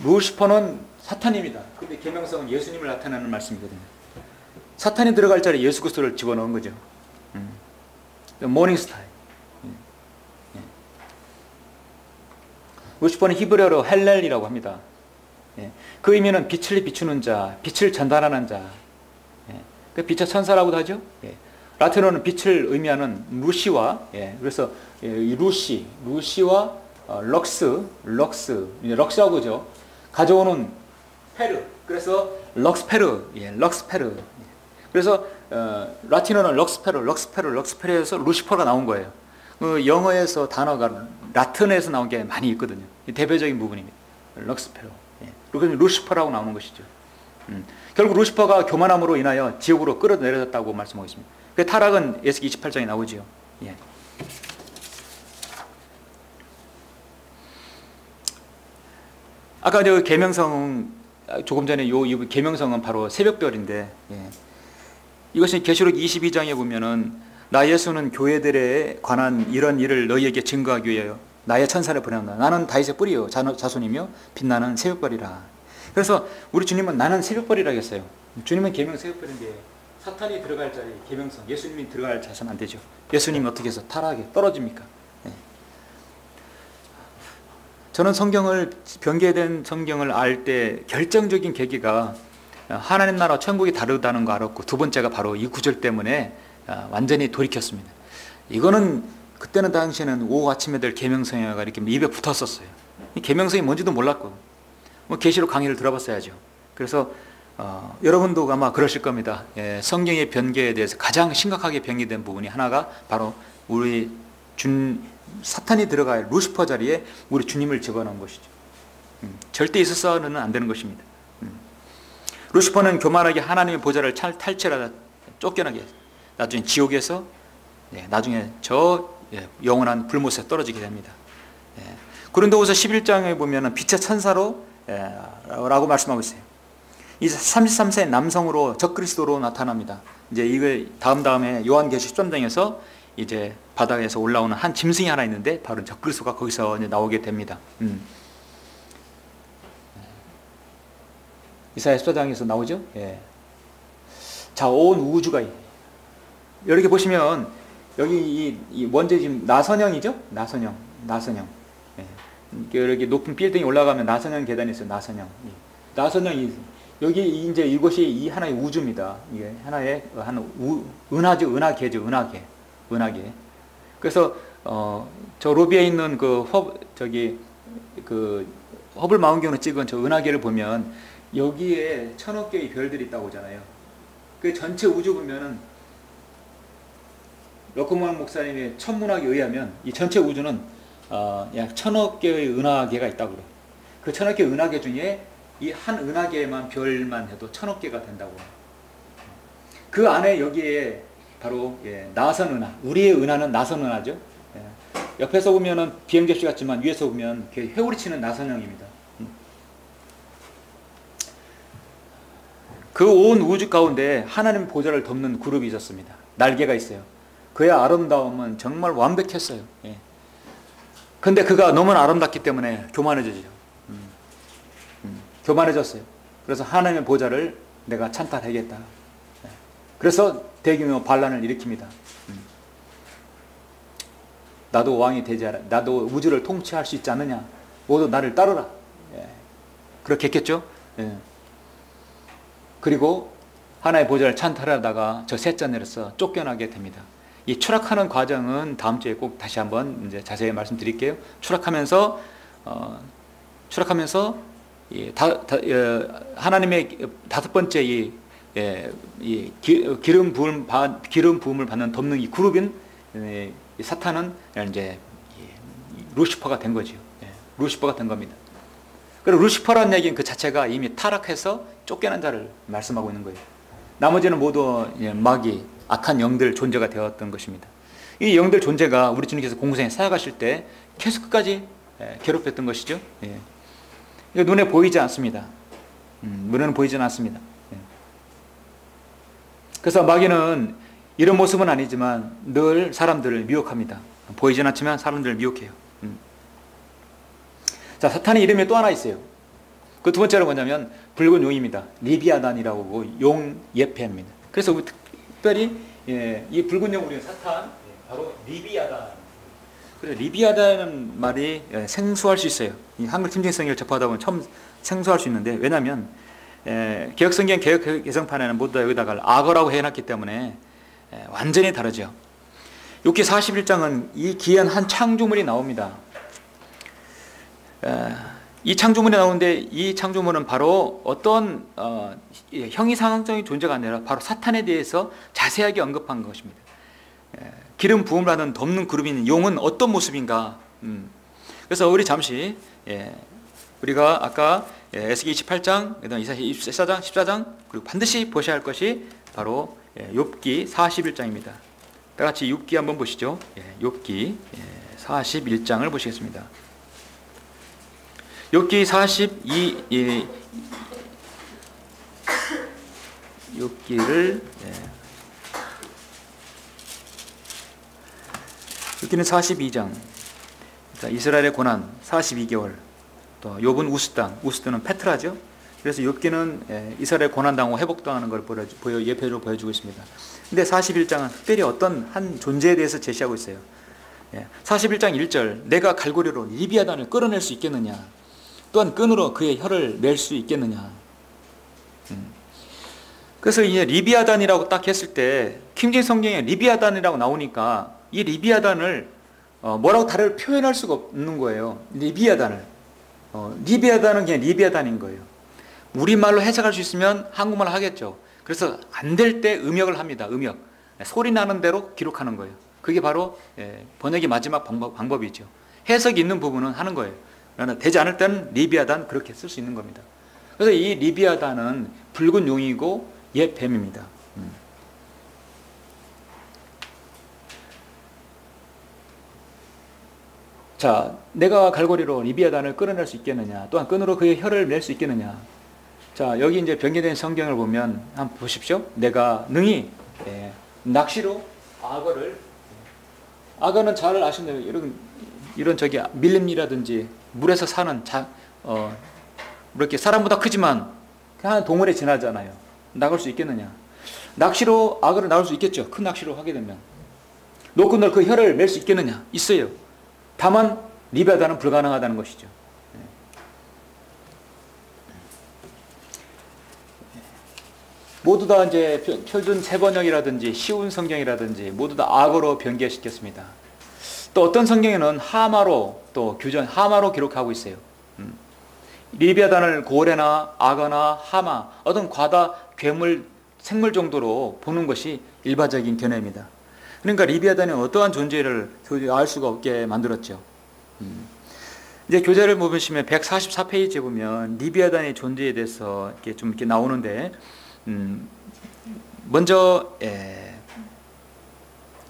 루시퍼는 사탄입니다. 근데 계명성은 예수님을 나타내는 말씀이거든요. 사탄이 들어갈 자리에 예수 그리스도를 집어넣은 거죠. 모닝스타. 루시퍼는 히브리어로 헬렐이라고 합니다. 그 의미는 빛을 비추는 자, 빛을 전달하는 자. 그 빛의 천사라고도 하죠. 라틴어는 빛을 의미하는 루시와, 그래서 루시와 럭스하고죠. 가져오는 페르. 그래서 럭스페르. 그래서 라틴어는 럭스페르에서 루시퍼가 나온 거예요. 영어에서 단어가 라틴에서 나온 게 많이 있거든요. 대표적인 부분입니다. 럭스페르. 그래서 루시퍼라고 나오는 것이죠. 결국 루시퍼가 교만함으로 인하여 지옥으로 끌어내려졌다고 말씀하고 있습니다. 그 타락은 에스겔 28장에 나오지요. 아까 저 계명성, 조금 전에 이 계명성은 바로 새벽별인데, 이것이 계시록 22장에 보면은 나 예수는 교회들에 관한 이런 일을 너희에게 증거하기 위하여 나의 천사를 보낸다. 나는 다윗의 뿌리요 자손이며 빛나는 새벽별이라. 그래서 우리 주님은 나는 새벽별이라 했어요. 주님은 계명 새벽별인데 사탄이 들어갈 자리 계명성, 예수님이 들어갈 자선 안 되죠. 예수님이 어떻게 해서 타락하게 떨어집니까? 네. 저는 성경을, 변개된 성경을 알 때 결정적인 계기가 하나님 나라 천국이 다르다는 거 알았고, 두 번째가 바로 이 구절 때문에 완전히 돌이켰습니다. 이거는 그때는 당시에는 오후 아침에 될 계명성이가 이렇게 입에 붙었었어요. 이 계명성이 뭔지도 몰랐고, 뭐 계시록 강의를 들어봤어야죠. 그래서 여러분도 아마 그러실 겁니다. 성경의 변개에 대해서 가장 심각하게 변개된 부분이 하나가 바로 우리 사탄이 들어갈 루시퍼 자리에 우리 주님을 집어넣은 것이죠. 절대 있어서는 안 되는 것입니다. 루시퍼는 교만하게 하나님의 보좌를 탈취하다 쫓겨나게, 나중에 지옥에서 나중에 저 영원한 불못에 떨어지게 됩니다. 고린도후서 11장에 보면 빛의 천사로 라고 말씀하고 있어요. 이제 33세 남성으로 적그리스도로 나타납니다. 이제 이걸 다음에 요한계시 13장에서 이제 바닥에서 올라오는 한 짐승이 하나 있는데 바로 적그리스도가 거기서 이제 나오게 됩니다. 이사야 14장에서 나오죠. 자, 온 우주가 이렇게 보시면 여기 이 먼저 지금 나선형이죠. 나선형. 이렇게 높은 빌딩이 올라가면 나선형 계단이 있어요. 나선형이 여기 이제 이곳이 이 하나의 우주입니다. 이게 하나의 은하죠. 은하계. 그래서 저 로비에 있는 허블 망원경으로 찍은 저 은하계를 보면 여기에 1000억 개의 별들이 있다고 하잖아요. 그 전체 우주 보면은 러커먼 목사님의 천문학에 의하면 이 전체 우주는 약 1000억 개의 은하계가 있다고 그래요. 그 1000억 개의 은하계 중에 이 한 은하계만 별만 해도 1000억 개가 된다고. 그 안에 여기에 바로 나선 은하, 우리의 은하는 나선 은하죠. 옆에서 보면은 비행접시 같지만 위에서 보면 회오리치는 나선형입니다. 그 온 우주 가운데 하나님 보좌를 덮는 그룹이 있었습니다. 날개가 있어요. 그의 아름다움은 정말 완벽했어요. 근데 그가 너무나 아름답기 때문에 교만해졌죠. 교만해졌어요. 그래서 하나님의 보좌를 내가 찬탈하겠다. 그래서 대규모 반란을 일으킵니다. 나도 왕이 되지 않아. 나도 우주를 통치할 수 있지 않느냐. 모두 나를 따르라. 그렇게 했겠죠. 그리고 하나의 보좌를 찬탈하다가 저 셋째 내려서 쫓겨나게 됩니다. 이 추락하는 과정은 다음 주에 꼭 다시 한번 이제 자세히 말씀드릴게요. 추락하면서 하나님의 다섯 번째 이 기름 부음을 받는 덮는 이 그룹인 사탄은 이제 루시퍼가 된 거죠. 루시퍼가 된 겁니다. 그리고 루시퍼라는 얘기는 그 자체가 이미 타락해서 쫓겨난 자를 말씀하고 있는 거예요. 나머지는 모두 마귀, 악한 영들 존재가 되었던 것입니다. 이 영들 존재가 우리 주님께서 공생에 사역하실 때 계속 끝까지 괴롭혔던 것이죠. 눈에 보이지 않습니다. 눈에는 보이지는 않습니다. 그래서 마귀는 이런 모습은 아니지만 늘 사람들을 미혹합니다. 보이진 않지만 사람들을 미혹해요. 자, 사탄의 이름이 또 하나 있어요. 그 두 번째로 뭐냐면 붉은 용입니다. 리비아단이라고 하고 용 예패입니다. 그래서 특별히 이 붉은 용 우리는 사탄, 바로 리비아단. 그래서 리비아단은 말이 생소할 수 있어요. 이 한글 팀징성을 접하다 보면 처음 생소할 수 있는데, 왜냐하면 개혁성경 개혁 개정판에는 모두 다 여기다가 악어라고 해놨기 때문에 완전히 다르죠. 욥기 41장은 이 귀한 한 창조물이 나옵니다. 이 창조물이 나오는데 이 창조물은 바로 어떤 형이상학적인 존재가 아니라 바로 사탄에 대해서 자세하게 언급한 것입니다. 기름 부음을 받는 덮는 그룹인 용은 어떤 모습인가. 그래서 우리 잠시 우리가 아까 에스겔 28장, 이사야 24장, 14장, 그리고 반드시 보셔야 할 것이 바로 욥기 41장입니다. 다 같이 욥기 한번 보시죠. 욥기 41장을 보시겠습니다. 욥기 42 욥기를 욥기는 42장, 자, 이스라엘의 고난 42개월, 또 욥은 우스드는 페트라죠. 그래서 욥기는 이스라엘 고난당하고 회복당하는 걸 예표로 보여주고 있습니다. 근데 41장은 특별히 어떤 한 존재에 대해서 제시하고 있어요. 41장 1절, 내가 갈고리로 리비아단을 끌어낼 수 있겠느냐, 또한 끈으로 그의 혀를 맬 수 있겠느냐. 그래서 이제 리비아단이라고 딱 했을 때 킹제임스 성경에 리비아단이라고 나오니까 이 리비아단을 뭐라고 다른 표현할 수가 없는 거예요. 리비아단은 그냥 리비아단인 거예요. 우리말로 해석할 수 있으면 한국말로 하겠죠. 그래서 안 될 때 음역을 합니다. 음역. 소리 나는 대로 기록하는 거예요. 그게 바로 번역의 마지막 방법이죠. 해석이 있는 부분은 하는 거예요. 그러나 되지 않을 때는 리비아단 그렇게 쓸 수 있는 겁니다. 그래서 이 리비아단은 붉은 용이고 옛 뱀입니다. 자, 내가 갈고리로 리비아단을 끌어낼 수 있겠느냐, 또한 끈으로 그의 혀를 낼 수 있겠느냐. 자, 여기 이제 변개된 성경을 보면 한번 보십시오. 내가 능히 낚시로 악어는 잘 아시는 이런 저기 밀림이라든지 물에서 사는 이렇게 사람보다 크지만 그냥 동물에 지나잖아요. 나갈 수 있겠느냐? 낚시로 악어를 나올 수 있겠죠. 큰 낚시로 하게 되면. 노끈으로 그 혀를 맬 수 있겠느냐? 있어요. 다만 리비아단은 불가능하다는 것이죠. 모두 다 이제 표준 세번역이라든지 쉬운 성경이라든지 모두 다 악어로 변개시켰습니다. 또 어떤 성경에는 하마로 하마로 기록하고 있어요. 리비아단을 고래나 악어나 하마, 어떤 과다 괴물, 생물 정도로 보는 것이 일반적인 견해입니다. 그러니까 리비아단이 어떠한 존재를 알 수가 없게 만들었죠. 이제 교재를 보시면 144페이지에 보면 리비아단의 존재에 대해서 이렇게 나오는데, 먼저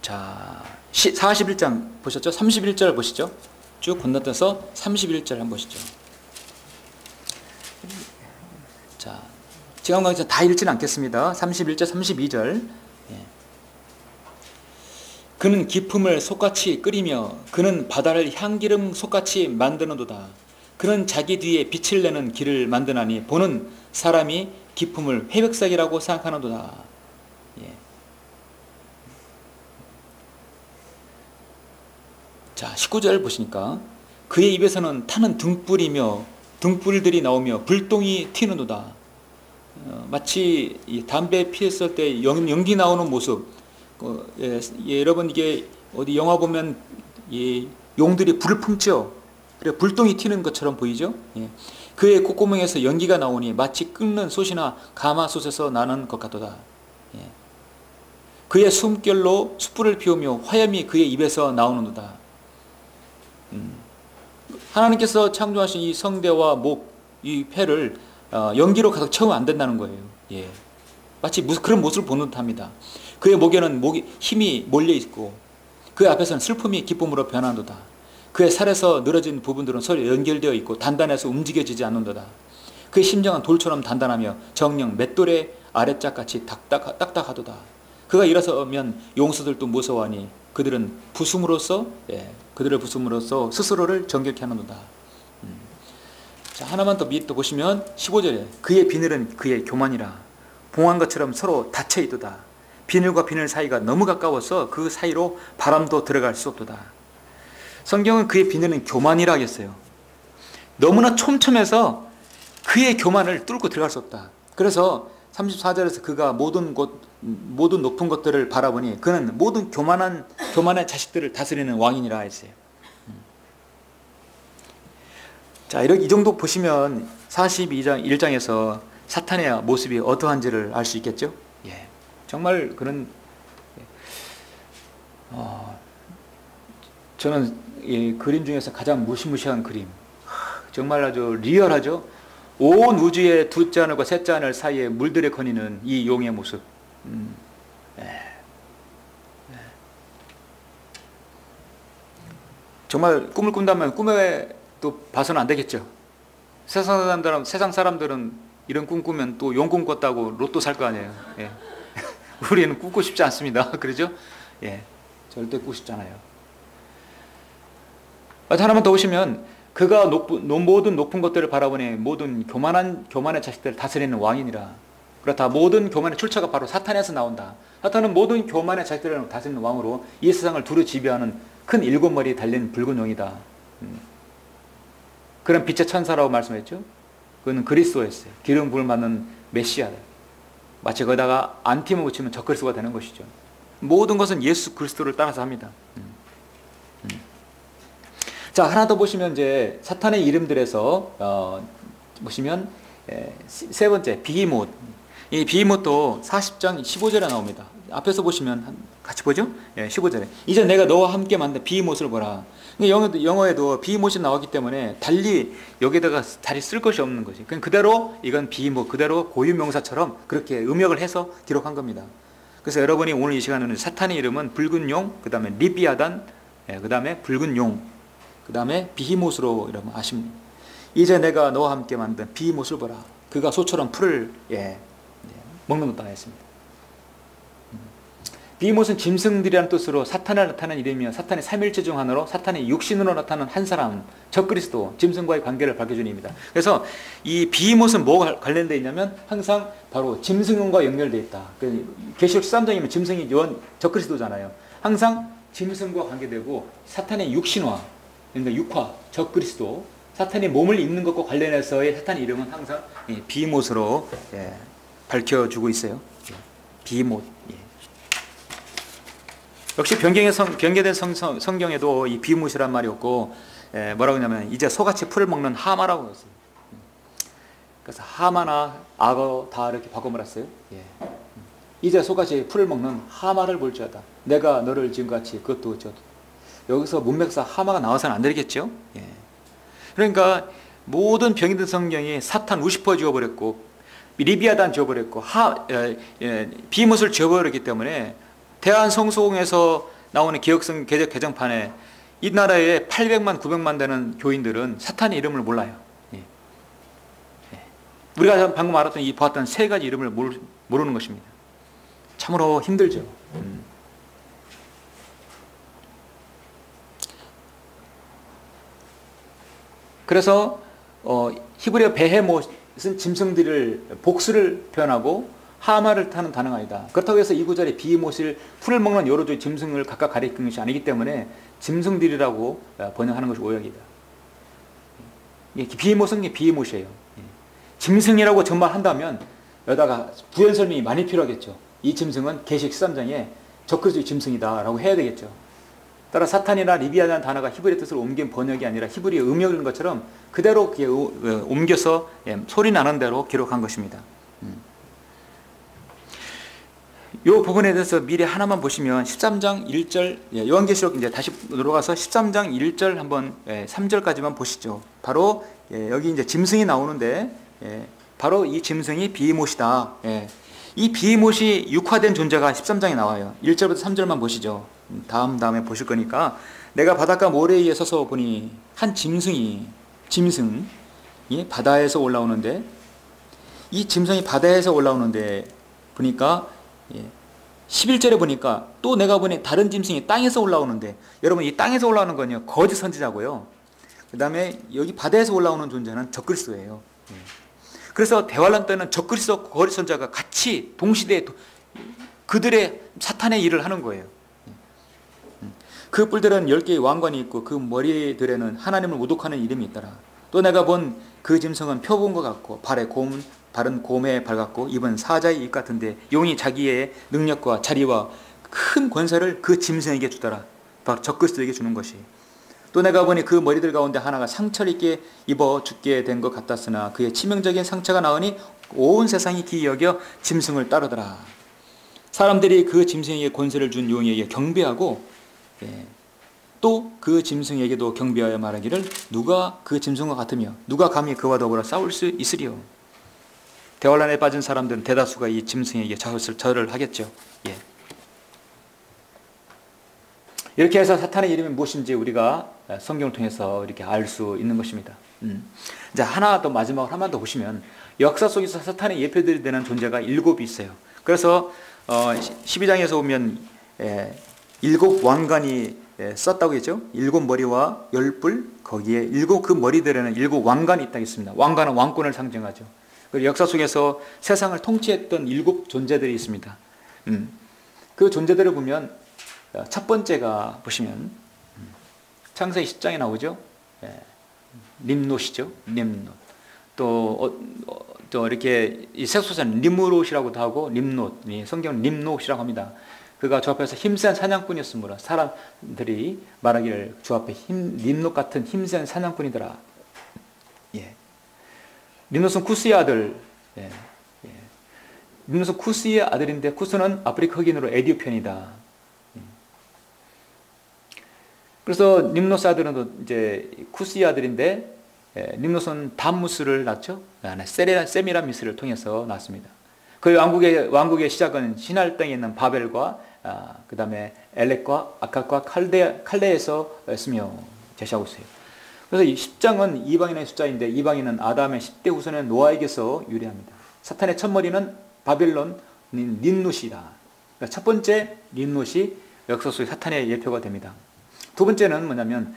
자 41장 보셨죠? 31절 보시죠. 쭉 건너뛰어서 31절 한번 보시죠. 자, 지금 강의에서 다 읽지는 않겠습니다. 31절, 32절. 그는 기품을 솥같이 끓이며 그는 바다를 향기름 솥같이 만드는도다. 그는 자기 뒤에 빛을 내는 길을 만드나니 보는 사람이 기품을 회백삭이라고 생각하는도다. 자, 19절 보시니까 그의 입에서는 타는 등불이며 등불들이 나오며 불똥이 튀는도다. 마치 담배 피웠을 때 연기 나오는 모습. 여러분 이게 어디 영화 보면 용들이 불을 품죠. 그래 불똥이 튀는 것처럼 보이죠. 그의 콧구멍에서 연기가 나오니 마치 끓는 솥이나 가마솥에서 나는 것 같도다. 그의 숨결로 숯불을 피우며 화염이 그의 입에서 나오는도다. 하나님께서 창조하신 이 성대와 목, 이 폐를 연기로 가득 채우면 안 된다는 거예요. 마치 그런 모습을 보는 듯합니다. 그의 목에는 힘이 몰려 있고 그 앞에서는 슬픔이 기쁨으로 변한도다. 그의 살에서 늘어진 부분들은 서로 연결되어 있고 단단해서 움직여지지 않는도다. 그의 심장은 돌처럼 단단하며 정령 맷돌의 아랫짝같이 딱딱하도다. 그가 일어서면 용수들도 무서워하니 그들을 부숨으로써 스스로를 정결케 하는도다. 자, 하나만 더 밑에 보시면 15절에 그의 비늘은 그의 교만이라 봉한 것처럼 서로 닫혀 있도다. 비늘과 비늘 사이가 너무 가까워서 그 사이로 바람도 들어갈 수 없도다. 성경은 그의 비늘은 교만이라 하겠어요. 너무나 촘촘해서 그의 교만을 뚫고 들어갈 수 없다. 그래서 34절에서 그가 모든 높은 것들을 바라보니 그는 모든 교만의 자식들을 다스리는 왕이니라 했어요. 자, 이 정도 보시면 42장 1장에서 사탄의 모습이 어떠한지를 알 수 있겠죠? 정말 그런 저는 이 그림 중에서 가장 무시무시한 그림, 정말 아주 리얼하죠. 온 우주의 두째 하늘과 셋째 하늘 사이에 물들에 거니는 이 용의 모습. 정말 꿈을 꾼다면 꿈에 또 봐서는 안 되겠죠. 세상 사람들은 이런 꿈 꾸면 또 용꿈 꿨다고 로또 살 거 아니에요. 우리는 꾸고 싶지 않습니다. 그러죠? 절대 꾸고 싶지 않아요. 하나만 더 보시면 그가 모든 높은 것들을 바라보니 모든 교만의 자식들을 다스리는 왕이니라. 그렇다. 모든 교만의 출처가 바로 사탄에서 나온다. 사탄은 모든 교만의 자식들을 다스리는 왕으로 이 세상을 두루 지배하는 큰 7머리 달린 붉은 용이다. 그런 빛의 천사라고 말씀했죠. 그는 그리스도였어요. 기름 부을 받는 메시아다. 마치 거기다가 안티모 붙이면 적그리스도가 되는 것이죠. 모든 것은 예수 그리스도를 따라서 합니다. 자, 하나 더 보시면 이제 사탄의 이름들에서 보시면 세 번째 비히못. 이 비히못도 40장 15절에 나옵니다. 앞에서 보시면 같이 보죠. 15절에 이제 내가 너와 함께 만든 비히못을 보라. 영어에도 비히못이 나왔기 때문에 달리 여기다가 다리 쓸 것이 없는 것이. 그대로 이건 비히못, 그대로 고유명사처럼 그렇게 음역을 해서 기록한 겁니다. 그래서 여러분이 오늘 이 시간에는 사탄의 이름은 붉은 용, 그 다음에 리비아단, 그 다음에 붉은 용, 그 다음에 비히못으로 여러분 아십니다. 이제 내가 너와 함께 만든 비히못을 보라. 그가 소처럼 풀을 먹는 것도 하였습니다. 비히못은 짐승들이라는 뜻으로 사탄을 나타내는 이름이며 사탄의 삼일체 중 하나로 사탄의 육신으로 나타나는 한 사람, 적그리스도, 짐승과의 관계를 밝혀주는 입니다. 그래서 이 비히못은 뭐가 관련되어 있냐면 항상 바로 짐승과 연결되어 있다. 계시록 13장이면 짐승이 적그리스도잖아요. 항상 짐승과 관계되고 사탄의 육신화, 그러니까 육화, 적그리스도, 사탄이 몸을 입는 것과 관련해서의 사탄의 이름은 항상 비히못으로 밝혀주고 있어요. 비히못. 역시 변경된 성경에도 이 비히못이란 말이 없고 뭐라고 하냐면 이제 소같이 풀을 먹는 하마라고 했어요. 그래서 하마나 악어 다 이렇게 바꿔버렸어요. 이제 소같이 풀을 먹는 하마를 볼지어다. 내가 너를 지금같이 그것도 어쩌도. 여기서 문맥사 하마가 나와서는 안 되겠죠. 그러니까 모든 변경된 성경이 사탄 루시퍼 지어버렸고 리비아단 지어버렸고 비히못을 지어버렸기 때문에 대한성소공에서 나오는 개혁성 개정판에 이 나라에 800만 900만 되는 교인들은 사탄의 이름을 몰라요. 우리가 방금 알았던 보았던 세 가지 이름을 모르는 것입니다. 참으로 힘들죠. 그래서 히브리어 베헤못은 짐승들을 복수를 표현하고 하마를 타는 단어가 아니다. 그렇다고 해서 이 구절에 비히못을 풀을 먹는 여러 종의 짐승을 각각 가리키는 것이 아니기 때문에 짐승들이라고 번역하는 것이 오역이다. 비히못은 비히못이에요. 짐승이라고 전말한다면 여기다가 부연 설명이 많이 필요하겠죠. 이 짐승은 계시록 13장에 적그리스도의 짐승이다 라고 해야 되겠죠. 따라 사탄이나 리비아라는 단어가 히브리 뜻을 옮긴 번역이 아니라 히브리의 음역인 것처럼 그대로 옮겨서 소리 나는 대로 기록한 것입니다. 이 부분에 대해서 미리 하나만 보시면 13장 1절 요한계시록 이제 다시 들어가서 13장 1절 한번 3절까지만 보시죠. 바로 여기 이제 짐승이 나오는데 바로 이 짐승이 비히못이다. 이 비히못이 육화된 존재가 13장에 나와요. 1절부터 3절만 보시죠. 다음에 보실 거니까 내가 바닷가 모래 위에 서서 보니 한 짐승이 바다에서 올라오는데 이 짐승이 바다에서 올라오는데 보니까 11절에 보니까 또 내가 보니 다른 짐승이 땅에서 올라오는데 여러분 이 땅에서 올라오는 건요 거짓 선지자고요. 그 다음에 여기 바다에서 올라오는 존재는 적그리스도예요. 그래서 대환란 때는 적그리스도 거짓 선지자가 같이 동시대에 그들의 사탄의 일을 하는 거예요. 그 뿔들은 10개의 왕관이 있고 그 머리들에는 하나님을 모독하는 이름이 있더라. 또 내가 본 그 짐승은 표본 것 같고 발은 곰의 발 같고 입은 사자의 입 같은데 용이 자기의 능력과 자리와 큰 권세를 그 짐승에게 주더라. 바로 적그리스도에게 주는 것이. 또 내가 보니 그 머리들 가운데 하나가 상처를 입게 입어 죽게 된 것 같았으나 그의 치명적인 상처가 나으니 온 세상이 기이 여겨 짐승을 따르더라. 사람들이 그 짐승에게 권세를 준 용에게 경배하고 또 그 짐승에게도 경배하여 말하기를 누가 그 짐승과 같으며 누가 감히 그와 더불어 싸울 수 있으리요. 대환란에 빠진 사람들은 대다수가 이 짐승에게 절을 하겠죠. 이렇게 해서 사탄의 이름이 무엇인지 우리가 성경을 통해서 이렇게 알 수 있는 것입니다. 이제 하나 더 마지막으로 하나 더 보시면 역사 속에서 사탄의 예표들이 되는 존재가 7이 있어요. 그래서 12장에서 보면 7 왕관이 썼다고 했죠. 7머리와 10뿔, 거기에 7 그 머리들에는 7 왕관이 있다고 했습니다. 왕관은 왕권을 상징하죠. 그리고 역사 속에서 세상을 통치했던 7 존재들이 있습니다. 그 존재들을 보면 첫 번째가 보시면 창세기 10장에 나오죠. nimnot이죠. nimnot. 또 이렇게 이 색소자는 nimrod이라고도 하고 nimnot, 성경은 nimnot이라고 합니다. 그가 주 앞에서 힘센 사냥꾼이었으므로 사람들이 말하기를 주 앞에 nimnot 같은 힘센 사냥꾼이더라. nimnot은 쿠스의 아들. nimnot은 쿠스의 아들인데 쿠스는 아프리카 흑인으로 에디오피안이다. 그래서 nimnot의 아들은 이제 쿠스의 아들인데 nimnot은 담무스를 낳죠. 세미라미스를 통해서 낳습니다. 그 왕국의 시작은 신할 땅에 있는 바벨과 그 다음에 엘렉과 아캇과 칼데에서였으며 제시하고 있어요. 그래서 이 10장은 이방인의 숫자인데 이방인은 아담의 10대 후손의 노아에게서 유래합니다. 사탄의 첫머리는 바벨론 nimnot이다. 그러니까 첫 번째 nimnot이 역사 속의 사탄의 예표가 됩니다. 두 번째는 뭐냐면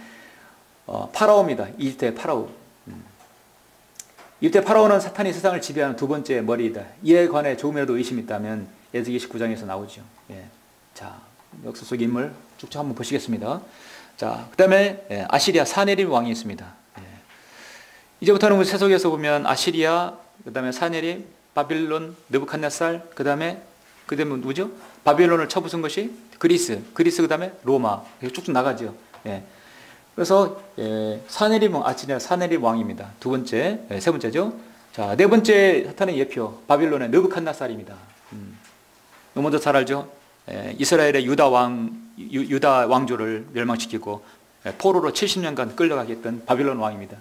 파라오입니다. 이집트의 파라오. 이집트의 파라오는 사탄이 세상을 지배하는 두 번째 머리이다. 이에 관해 조금이라도 의심이 있다면 에스겔 19장에서 나오죠. 자, 역사 속 인물 쭉쭉 한번 보시겠습니다. 자, 그 다음에 아시리아 사네립 왕이 있습니다. 이제부터는 우리 세속에서 보면 아시리아, 그 다음에 사네립, 바빌론, 느부갓네살, 그 다음에 누구죠? 바빌론을 쳐부순 것이 그리스, 그 다음에 로마, 쭉쭉 나가죠. 그래서 사네립 왕, 아시리아 사네립 왕입니다. 두 번째, 세 번째죠. 자, 네 번째 사탄의 예표, 바빌론의 느부갓네살입니다. 먼저 잘 알죠? 이스라엘의 유다 왕조를 멸망시키고 포로로 70년간 끌려가게 했던 바빌론 왕입니다.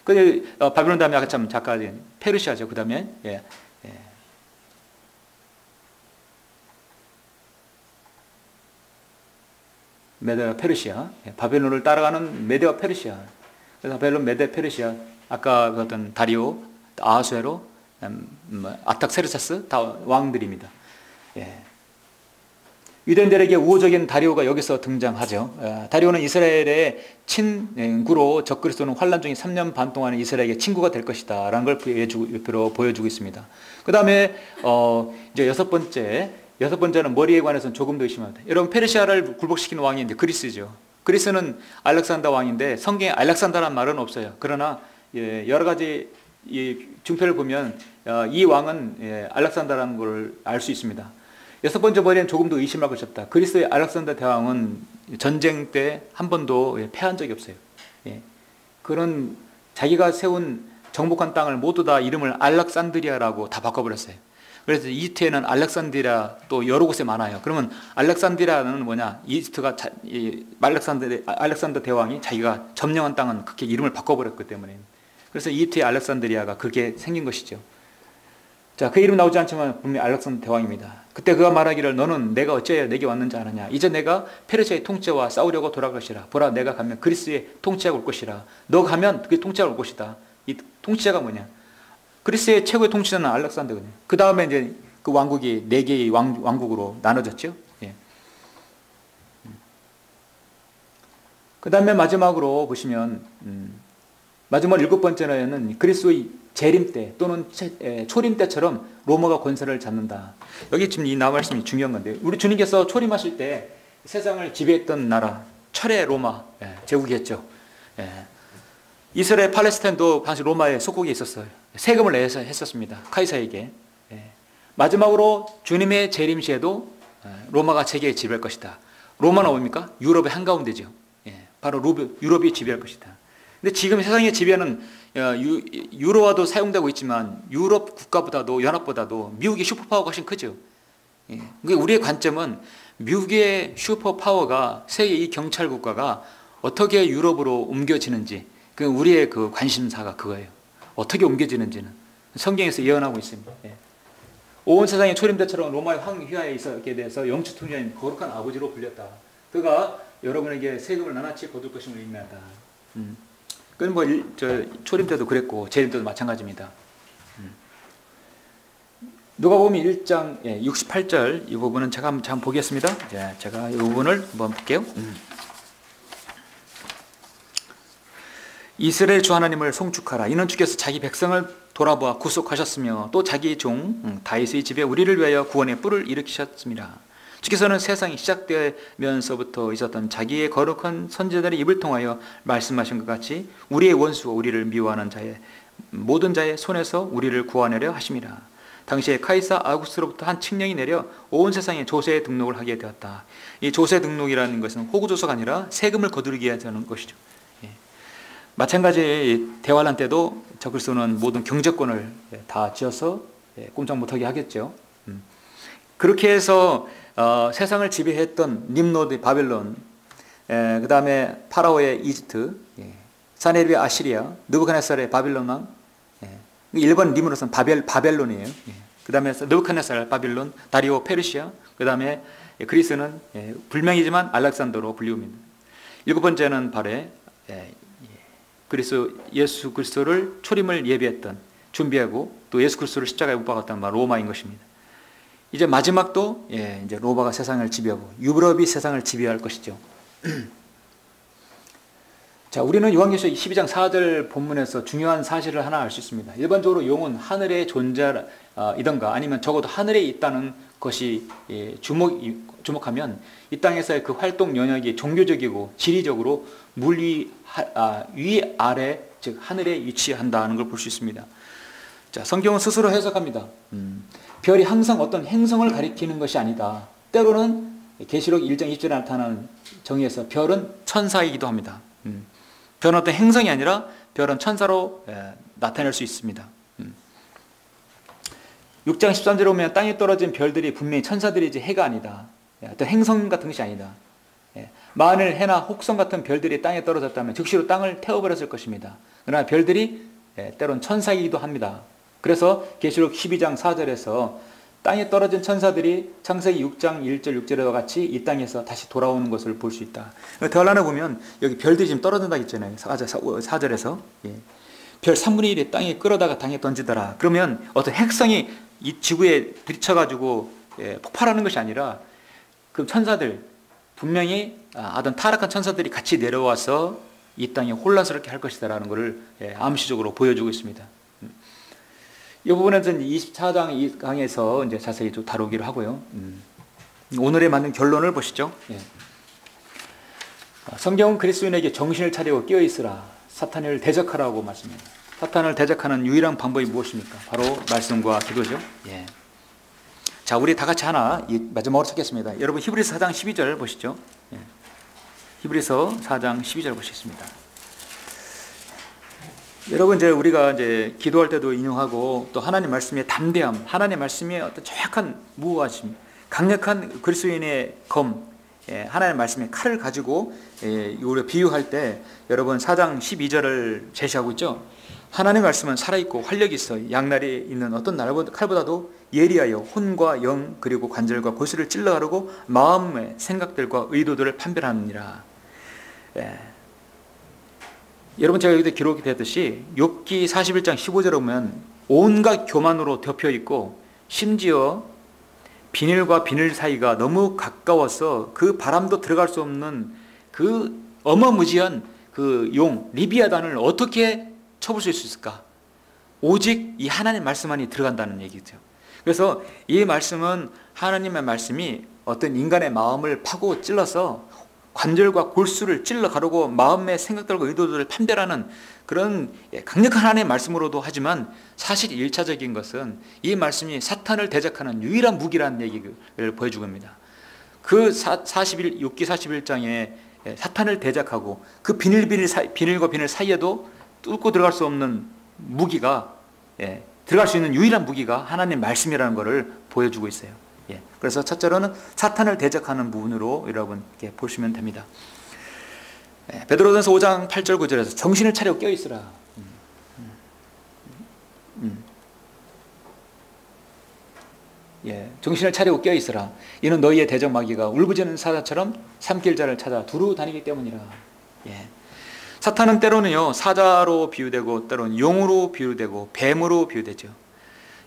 바빌론 다음에 아까 참 작가 페르시아죠. 그 다음에 메데와 페르시아, 바벨론을 따라가는 메데와 페르시아. 그래서 바벨론, 메데, 페르시아, 아까 그 어떤 다리오, 아하수에로, 아탁세르세스 다 왕들입니다. 유대인들에게 우호적인 다리오가 여기서 등장하죠. 다리오는 이스라엘의 친구로 적그리스도는 환란 중에 3년 반 동안 이스라엘에게 친구가 될 것이다 라는 걸 보여주고 있습니다. 그 다음에 이제 여섯 번째는 머리에 관해서는 조금 더 의심합니다. 여러분, 페르시아를 굴복시키는 왕이 이제 그리스죠. 그리스는 알렉산더 왕인데 성경에 알렉산더라는 말은 없어요. 그러나 여러 가지 중표를 보면 이 왕은 알렉산더라는 걸 알 수 있습니다. 여섯 번째 머리는 조금 더 의심할 것이 없다. 그리스의 알렉산더 대왕은 전쟁 때 한 번도 패한 적이 없어요. 그런 자기가 세운 정복한 땅을 모두 다 이름을 알렉산드리아라고 다 바꿔버렸어요. 그래서 이집트에는 알렉산드리아 또 여러 곳에 많아요. 그러면 알렉산드리아는 뭐냐? 이집트가 알렉산더 대왕이 자기가 점령한 땅은 그렇게 이름을 바꿔버렸기 때문에. 그래서 이집트의 알렉산드리아가 그렇게 생긴 것이죠. 자, 그 이름 나오지 않지만 분명히 알렉산더 대왕입니다. 그때 그가 말하기를 너는 내가 어찌하여 내게 왔는지 아느냐? 이제 내가 페르시아의 통치와 싸우려고 돌아갈 것이라. 보라, 내가 가면 그리스의 통치자가 올 것이라. 너 가면 그게 통치자가 올 것이다. 이 통치자가 뭐냐? 그리스의 최고의 통치자는 알렉산더거든요. 그 다음에 이제 그 왕국이 4개의 왕국으로 나눠졌죠. 그 다음에 마지막으로 보시면 마지막 7번째는 그리스도의 재림 때 또는 초림 때처럼 로마가 권세를 잡는다. 여기 지금 이 나와 말씀이 중요한 건데, 우리 주님께서 초림하실 때 세상을 지배했던 나라 철의 로마 제국이었죠. 이스라엘 팔레스타인도 당시 로마의 속국에 있었어요. 세금을 내서 했었습니다. 카이사에게. 마지막으로 주님의 재림 시에도 로마가 세계에 지배할 것이다. 로마는 뭡니까? 유럽의 한가운데죠. 바로 유럽이 지배할 것이다. 근데 지금 세상의 지배는 유로화도 사용되고 있지만 유럽 국가보다도 연합보다도 미국의 슈퍼파워가 훨씬 크죠. 그러니까 우리의 관점은 미국의 슈퍼파워가 세계 이 경찰 국가가 어떻게 유럽으로 옮겨지는지, 그 우리의 그 관심사가 그거예요. 어떻게 옮겨지는지는 성경에서 예언하고 있습니다. 온 세상의 초림때처럼 로마의 황휘하에 있었게 돼서 영적 통치자인 거룩한 아버지로 불렸다. 그가 여러분에게 세금을 나눠치 거둘 것임을 의미한다. 그건 초림 때도 그랬고 재림 때도 마찬가지입니다. 누가복음 1장 68절 이 부분은 제가 한번 보겠습니다. 제가 이 부분을 한번 볼게요. 이스라엘 주 하나님을 송축하라. 이는 주께서 자기 백성을 돌아보아 구속하셨으며 또 자기 종 다윗의 집에 우리를 위하여 구원의 뿔을 일으키셨습니다. 주께서는 세상이 시작되면서부터 있었던 자기의 거룩한 선지자들의 입을 통하여 말씀하신 것 같이 우리의 원수와 우리를 미워하는 자의 모든 자의 손에서 우리를 구원하려 하심이라. 당시에 카이사 아구스로부터 한 칙령이 내려 온 세상에 조세 등록을 하게 되었다. 이 조세 등록이라는 것은 호구조서가 아니라 세금을 거두기 위해서 하는 것이죠. 마찬가지 대환란 때도 저글소는 모든 경제권을 다 쥐어서 꼼짝 못하게 하겠죠. 그렇게 해서 세상을 지배했던 nimrod의 바벨론, 그 다음에 파라오의 이집트, 사네립의 아시리아, 느부갓네살의 바빌론 왕, 일본 님으로서는 바벨론이에요. 그 다음에 느부갓네살 바빌론, 다리오 페르시아, 그 다음에 그리스는 불명이지만 알렉산더로 불리웁니다. 일곱 번째는 바로 그리스 예수 그리스도를 초림을 예비했던 준비하고 또 예수 그리스도를 십자가에 못 박았던 로마인 것입니다. 이제 마지막도 이제 로마가 세상을 지배하고 유럽이 세상을 지배할 것이죠. 자, 우리는 요한계시록 12장 4절 본문에서 중요한 사실을 하나 알 수 있습니다. 일반적으로 용은 하늘에 존재이던가 아니면 적어도 하늘에 있다는 것이 주목하면 이 땅에서의 그 활동 영역이 종교적이고 지리적으로 물 위 아래 즉 하늘에 위치한다는 걸 볼 수 있습니다. 자, 성경은 스스로 해석합니다. 별이 항상 어떤 행성을 가리키는 것이 아니다. 때로는 계시록 1장 20절에 나타나는 정의에서 별은 천사이기도 합니다. 별은 어떤 행성이 아니라 별은 천사로 나타낼 수 있습니다. 6장 13절에 보면 땅에 떨어진 별들이 분명히 천사들이지 해가 아니다. 어떤 행성 같은 것이 아니다. 만일 해나 혹성 같은 별들이 땅에 떨어졌다면 즉시로 땅을 태워버렸을 것입니다. 그러나 별들이 때론 천사이기도 합니다. 그래서 계시록 12장 4절에서 땅에 떨어진 천사들이 창세기 6장 1절 6절과 같이 이 땅에서 다시 돌아오는 것을 볼 수 있다. 더하나 보면 여기 별들이 지금 떨어진다고 했잖아요. 4절에서 별 3분의 1이 땅에 끌어다가 땅에 던지더라. 그러면 어떤 핵성이 이 지구에 부딪혀가지고 폭발하는 것이 아니라 그 천사들 분명히 어떤 타락한 천사들이 같이 내려와서 이 땅에 혼란스럽게 할 것이다라는 것을 암시적으로 보여주고 있습니다. 이 부분에서는 24장 이 강에서 이제 자세히 좀 다루기로 하고요. 오늘에 맞는 결론을 보시죠. 성경은 그리스도인에게 정신을 차리고 깨어 있으라. 사탄을 대적하라고 말씀합니다. 사탄을 대적하는 유일한 방법이 무엇입니까? 바로 말씀과 기도죠. 자, 우리 다 같이 하나 마지막으로 찾겠습니다. 여러분 히브리서 4장 12절 보시죠. 히브리서 4장 12절 보시겠습니다. 여러분 우리가 기도할 때도 인용하고 또 하나님 말씀의 담대함, 하나님 말씀의 어떤 정확한 무고하심, 강력한 그리스도인의 검, 하나님 말씀의 칼을 가지고 우리가 비유할 때 여러분 4장 12절을 제시하고 있죠. 하나님의 말씀은 살아있고 활력이 있어 양날에 있는 어떤 칼보다도 예리하여 혼과 영 그리고 관절과 골수를 찔러 가르고 마음의 생각들과 의도들을 판별하느니라. 여러분 제가 여기도 기록이 되었듯이 욥기 41장 15절에 보면 온갖 교만으로 덮여 있고 심지어 비늘과 비늘 사이가 너무 가까워서 그 바람도 들어갈 수 없는 그 어마무지한 그 용 리비아단을 어떻게 쳐부술 수 있을까? 오직 이 하나님 말씀만이 들어간다는 얘기죠. 그래서 이 말씀은 하나님의 말씀이 어떤 인간의 마음을 파고 찔러서 관절과 골수를 찔러 가르고 마음의 생각들과 의도들을 판별하는 그런 강력한 하나님의 말씀으로도 하지만 사실 1차적인 것은 이 말씀이 사탄을 대적하는 유일한 무기라는 얘기를 보여주고 있습니다. 그 6기 41장에 사탄을 대적하고 그 비늘과 비늘 사이에도 뚫고 들어갈 수 없는 무기가 들어갈 수 있는 유일한 무기가 하나님 말씀이라는 것을 보여주고 있어요. 그래서 첫째로는 사탄을 대적하는 부분으로 여러분 이렇게 보시면 됩니다. 베드로전서 5장 8절 9절에서 정신을 차리고 깨어 있으라. 정신을 차리고 깨어 있으라. 이는 너희의 대적 마귀가 울부짖는 사자처럼 삼킬 자를 찾아 두루 다니기 때문이라. 사탄은 때로는요 사자로 비유되고 때로는 용으로 비유되고 뱀으로 비유되죠.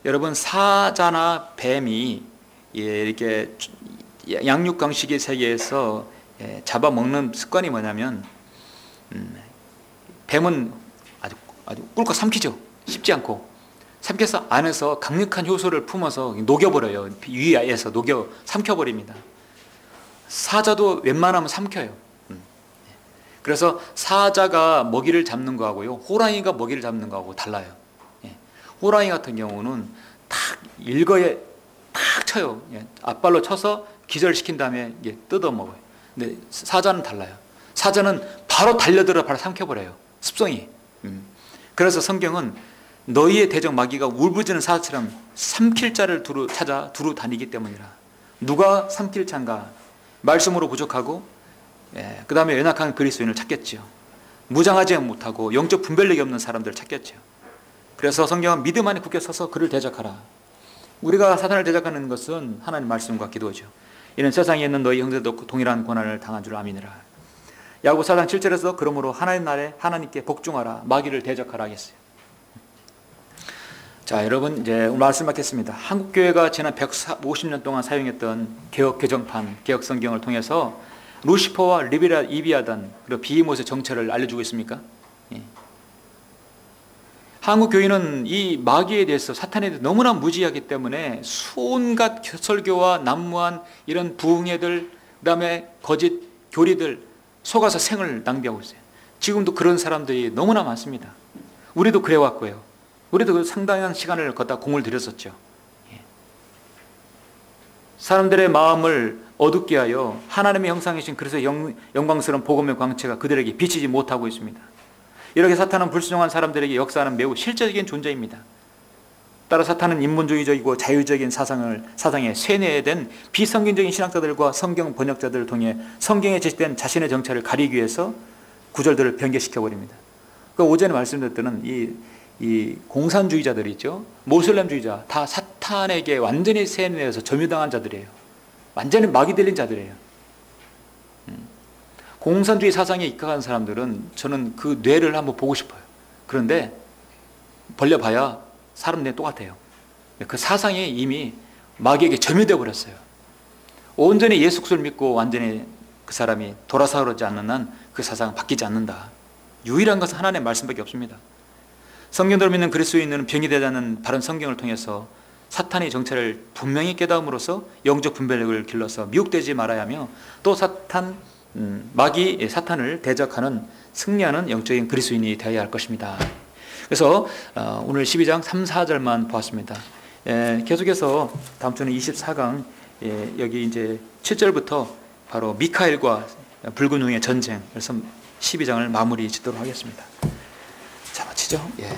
여러분 사자나 뱀이 이렇게 양육강식의 세계에서 잡아먹는 습관이 뭐냐면 뱀은 아주 꿀꺽 삼키죠. 씹지 않고 삼켜서 안에서 강력한 효소를 품어서 녹여버려요. 위에서 삼켜버립니다. 사자도 웬만하면 삼켜요. 그래서 사자가 먹이를 잡는 거하고요, 호랑이가 먹이를 잡는 거하고 달라요. 호랑이 같은 경우는 탁 일거에 탁 쳐요. 앞발로 쳐서 기절시킨 다음에 뜯어 먹어요. 근데 사자는 달라요. 사자는 바로 달려들어 바로 삼켜버려요. 습성이. 그래서 성경은 너희의 대적 마귀가 울부짖는 사자처럼 삼킬 자를 찾아 두루 다니기 때문이라. 누가 삼킬 자인가? 말씀으로 부족하고 그 다음에 연약한 그리스도인을 찾겠죠. 무장하지 못하고 영적 분별력이 없는 사람들을 찾겠죠. 그래서 성경은 믿음 안에 굳게 서서 그를 대적하라. 우리가 사탄을 대적하는 것은 하나님 말씀과 기도죠. 이는 세상에 있는 너희 형제도 동일한 고난을 당한 줄 아미니라. 야고보 4장 7절에서 그러므로 하나님 나라에 하나님께 복종하라, 마귀를 대적하라 하겠어요. 자, 여러분 이제 오늘 말씀 받겠습니다. 한국교회가 지난 150년 동안 사용했던 개혁 개정판, 개혁 성경을 통해서 루시퍼와 이비아단 그리고 비히못의 정체를 알려주고 있습니까? 한국 교회는 이 마귀에 대해서, 사탄에 대해서 너무나 무지하기 때문에 온갖 설교와 난무한 이런 부흥회들, 그 다음에 거짓 교리들 속아서 생을 낭비하고 있어요. 지금도 그런 사람들이 너무나 많습니다. 우리도 그래왔고요. 우리도 상당한 시간을 걷다 공을 들였었죠. 사람들의 마음을 어둡게 하여 하나님의 형상이신 그래서 영광스러운 복음의 광채가 그들에게 비치지 못하고 있습니다. 이렇게 사탄은 불순종한 사람들에게 역사하는 매우 실제적인 존재입니다. 따라 사탄은 인본주의적이고 자유적인 사상에 세뇌된 비성경적인 신학자들과 성경 번역자들을 통해 성경에 제시된 자신의 정체를 가리기 위해서 구절들을 변개시켜버립니다. 그 오전에 말씀드렸던 이 공산주의자들이 있죠. 모슬렘주의자, 다 사탄에게 완전히 세뇌해서 점유당한 자들이에요. 완전히 마귀 들린 자들이에요. 공산주의 사상에 입각한 사람들은 저는 그 뇌를 한번 보고 싶어요. 그런데 벌려봐야 사람 뇌 똑같아요. 그 사상이 이미 마귀에게 점유되어 버렸어요. 온전히 예수 그리스도를 믿고 완전히 그 사람이 돌아서지 않는 한 그 사상은 바뀌지 않는다. 유일한 것은 하나님의 말씀밖에 없습니다. 성경대로 믿는 그리스도인은 병이 되지 않는 바른 성경을 통해서 사탄의 정체를 분명히 깨달음으로써 영적 분별력을 길러서 미혹되지 말아야 하며, 또 마귀 사탄을 대적하는 승리하는 영적인 그리스도인이 되어야 할 것입니다. 그래서 오늘 12장 3, 4절만 보았습니다. 계속해서 다음 주는 24강 여기 이제 7절부터 바로 미카엘과 붉은 용의 전쟁, 그래서 12장을 마무리 짓도록 하겠습니다. 자, 마치죠? 예.